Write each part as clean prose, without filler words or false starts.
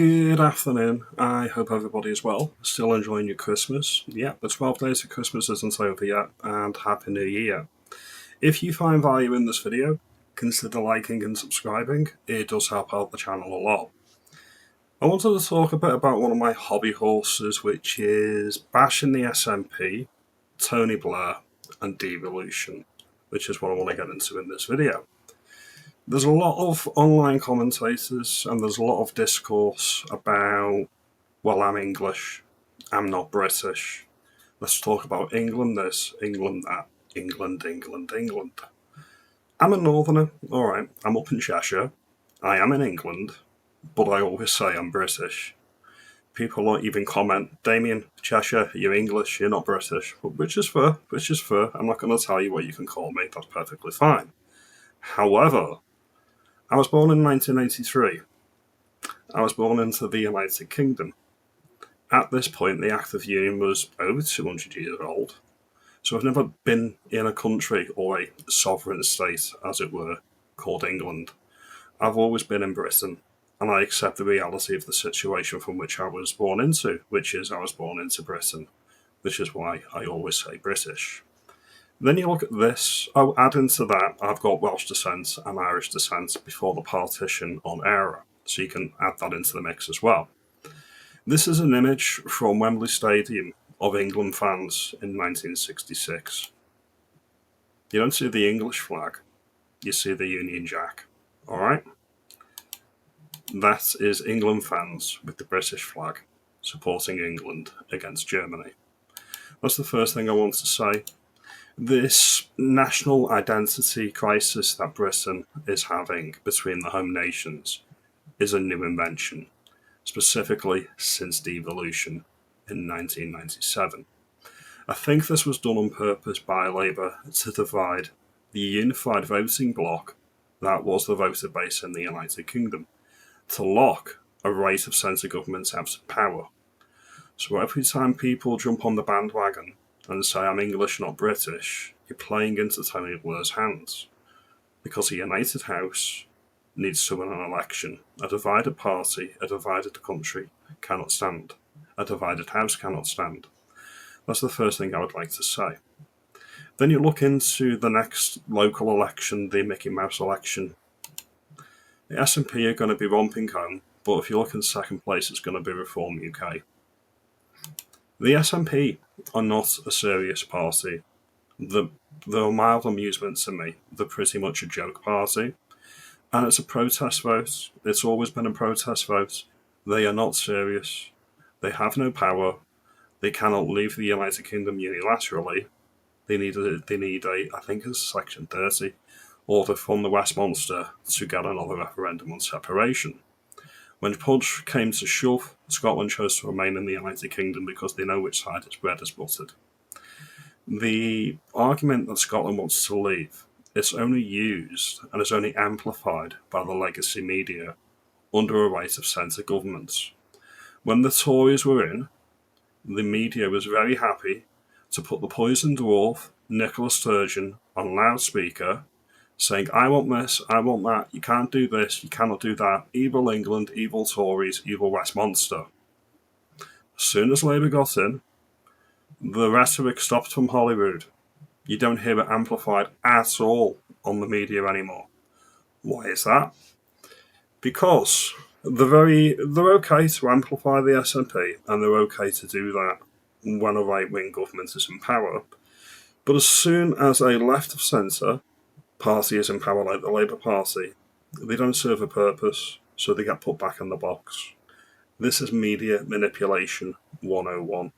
Good afternoon. I hope everybody is well. Still enjoying your Christmas. Yeah, the 12 days of Christmas isn't over yet, and Happy New Year. If you find value in this video, consider liking and subscribing. It does help out the channel a lot. I wanted to talk a bit about one of my hobby horses, which is bashing the SNP, Tony Blair, and Devolution, which is what I want to get into in this video. There's a lot of online commentators and there's a lot of discourse about, well, I'm English, I'm not British. Let's talk about England this, England that, England. I'm a northerner, alright, I'm up in Cheshire. I am in England, but I always say I'm British. People don't even comment, Damien, Cheshire, you're English, you're not British. Which is fair. I'm not going to tell you what you can call me, that's perfectly fine. However, I was born in 1983. I was born into the United Kingdom. At this point, the Act of Union was over 200 years old. So I've never been in a country or a sovereign state, as it were, called England. I've always been in Britain, and I accept the reality of the situation from which I was born into, which is I was born into Britain, which is why I always say British. Then you look at this. Oh, add into that, I've got Welsh descent and Irish descent before the partition on ERA, so you can add that into the mix as well. This is an image from Wembley Stadium of England fans in 1966. You don't see the English flag, you see the Union Jack, alright? That is England fans with the British flag supporting England against Germany. That's the first thing I want to say. This national identity crisis that Britain is having between the home nations is a new invention, specifically since devolution in 1997. I think this was done on purpose by Labour to divide the unified voting bloc that was the voter base in the United Kingdom, to lock a right of centre government out of power. So every time people jump on the bandwagon and say I'm English, not British, you're playing into Tony Blair's hands. Because a united house needs to win an election. A divided party, a divided country cannot stand. A divided house cannot stand. That's the first thing I would like to say. Then you look into the next local election, the Mickey Mouse election. The SNP are going to be romping home, but if you look in second place, it's going to be Reform UK. The SNP are not a serious party. They're a mild amusement to me. They're pretty much a joke party. And it's a protest vote. It's always been a protest vote. They are not serious. They have no power. They cannot leave the United Kingdom unilaterally. They need a I think it's Section 30, order from the Westminster to get another referendum on separation. When push came to shove, Scotland chose to remain in the United Kingdom because they know which side its bread is buttered. The argument that Scotland wants to leave is only used and is only amplified by the legacy media under a right of centre government. When the Tories were in, the media was very happy to put the poison dwarf, Nicola Sturgeon, on loudspeaker, saying, I want this, I want that, you can't do this, you cannot do that, evil England, evil Tories, evil Westminster. As soon as Labour got in, the rhetoric stopped from Holyrood. You don't hear it amplified at all on the media anymore. Why is that? Because they're okay to amplify the SNP, and they're okay to do that when a right-wing government is in power. But as soon as a left of centre party is in power, like the Labour Party, they don't serve a purpose, so they get put back in the box. This is media manipulation 101.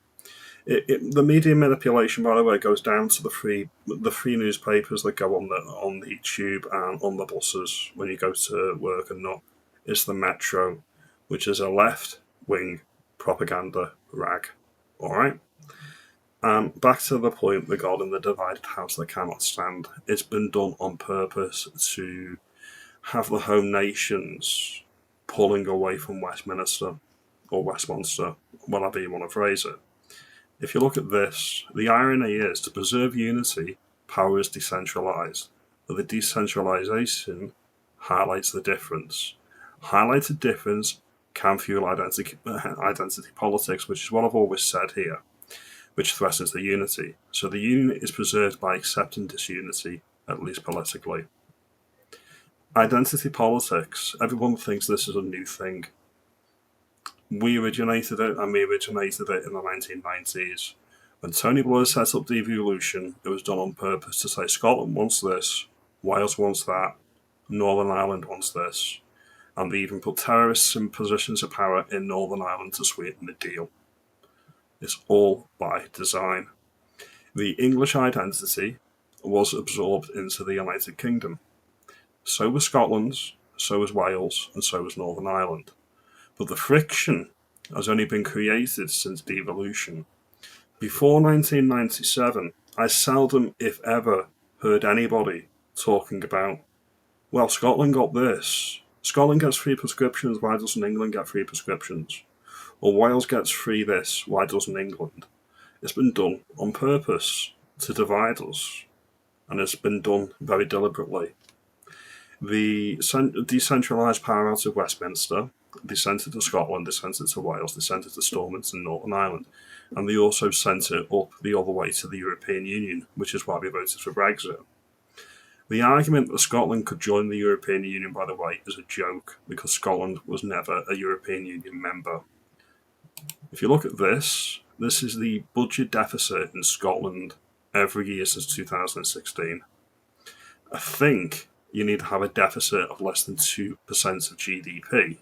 The media manipulation, by the way, goes down to the free newspapers that go on the tube and on the buses when you go to work and not. It's the Metro, which is a left-wing propaganda rag. Alright? Back to the point regarding the divided house that cannot stand. It's been done on purpose to have the home nations pulling away from Westminster, or Westminster, whatever you want to phrase it. If you look at this, the irony is, to preserve unity, power is decentralised. But the decentralisation highlights the difference. Highlight the difference can fuel identity politics, which is what I've always said here, which threatens the unity. So the union is preserved by accepting disunity, at least politically. Identity politics, everyone thinks this is a new thing. We originated it, and we originated it in the 1990s. When Tony Blair set up Devolution, it was done on purpose to say Scotland wants this, Wales wants that, Northern Ireland wants this, and they even put terrorists in positions of power in Northern Ireland to sweeten the deal. It's all by design. The English identity was absorbed into the United Kingdom. So was Scotland's, so was Wales, and so was Northern Ireland. But the friction has only been created since devolution. Before 1997, I seldom, if ever, heard anybody talking about, well, Scotland got this. Scotland gets free prescriptions, why doesn't England get free prescriptions? Or Wales gets free this, why doesn't England? It's been done on purpose to divide us, and it's been done very deliberately. The decentralised power out of Westminster, they sent it to Scotland, they sent it to Wales, they sent it to Stormont and Northern Ireland, and they also sent it up the other way to the European Union, which is why we voted for Brexit. The argument that Scotland could join the European Union, by the way, is a joke, because Scotland was never a European Union member. If you look at this is the budget deficit in Scotland every year since 2016. I think you need to have a deficit of less than 2% of GDP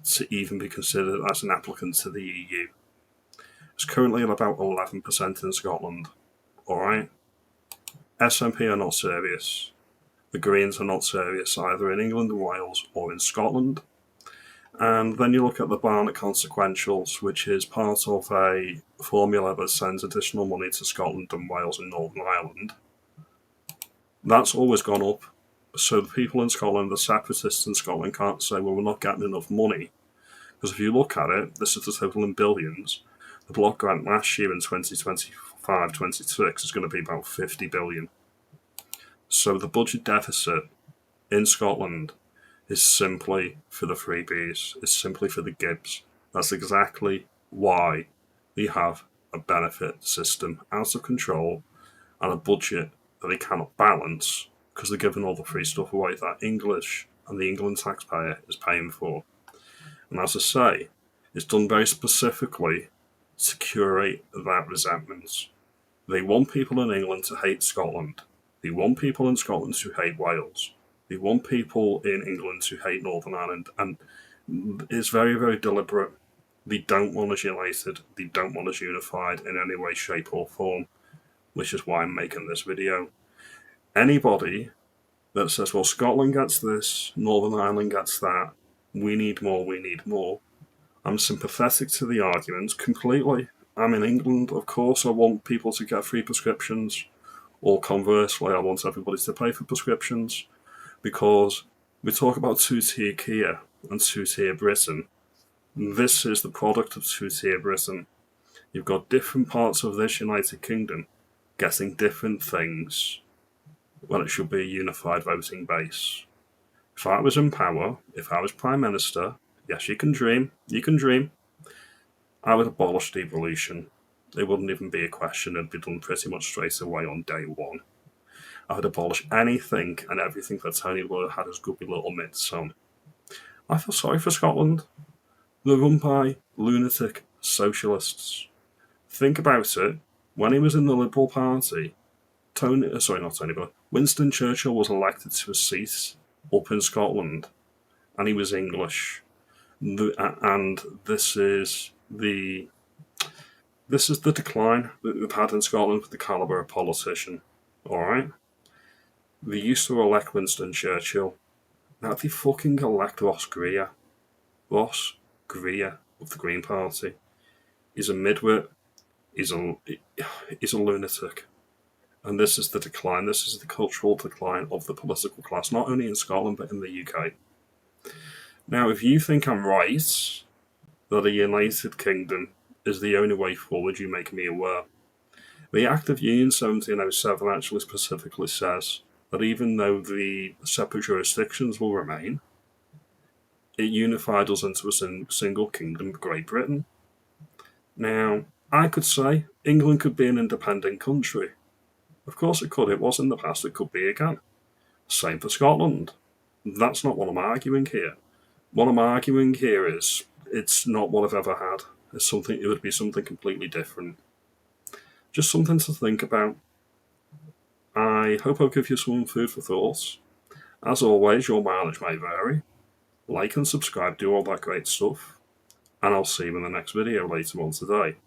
to even be considered as an applicant to the EU. It's currently at about 11% in Scotland. Alright? SNP are not serious. The Greens are not serious either in England and Wales or in Scotland. And then you look at the Barnett consequentials, which is part of a formula that sends additional money to Scotland and Wales and Northern Ireland. That's always gone up. So the people in Scotland, the separatists in Scotland, can't say, well, we're not getting enough money. Because if you look at it, this is the total in billions. The block grant last year in 2025-26 is going to be about 50 billion. So the budget deficit in Scotland is simply for the freebies, is simply for the gibs. That's exactly why they have a benefit system out of control and a budget that they cannot balance, because they're giving all the free stuff away that English and the England taxpayer is paying for. And as I say, it's done very specifically to curate that resentment. They want people in England to hate Scotland. They want people in Scotland to hate Wales. They want people in England to hate Northern Ireland. And it's very, very deliberate. They don't want us united. They don't want us unified in any way, shape or form, which is why I'm making this video. Anybody that says, well, Scotland gets this, Northern Ireland gets that, we need more. I'm sympathetic to the argument completely. I'm in England, of course I want people to get free prescriptions, or conversely, I want everybody to pay for prescriptions, because we talk about two-tier Kia and two-tier Britain. This is the product of two-tier Britain. You've got different parts of this United Kingdom getting different things when it should be a unified voting base. If I was in power, if I was Prime Minister, yes, you can dream, I would abolish devolution. It wouldn't even be a question, it'd be done pretty much straight away on day one. I would abolish anything and everything that Tony Blair had his guppy little mitts on. I feel sorry for Scotland. They're run by lunatic socialists. Think about it, when he was in the Liberal Party, Winston Churchill was elected to a seat up in Scotland, and he was English. And this is the decline that we've had in Scotland with the calibre of politician. Alright? They used to elect Winston Churchill. Now they fucking elect Ross Greer. Ross Greer of the Green Party. He's a midwit. He's a lunatic. And this is the decline. This is the cultural decline of the political class, not only in Scotland but in the UK. Now, if you think I'm right, that a United Kingdom is the only way forward, you make me aware. The Act of Union 1707 actually specifically says that even though the separate jurisdictions will remain, it unified us into a single kingdom of Great Britain. Now, I could say England could be an independent country. Of course it could. It was in the past. It could be again. Same for Scotland. That's not what I'm arguing here. What I'm arguing here is it's not what I've ever had. It would be something completely different. Just something to think about. I hope I'll give you some food for thought. As always, your mileage may vary. Like and subscribe, do all that great stuff. And I'll see you in the next video later on today.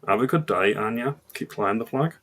Have a good day, and yeah, keep flying the flag.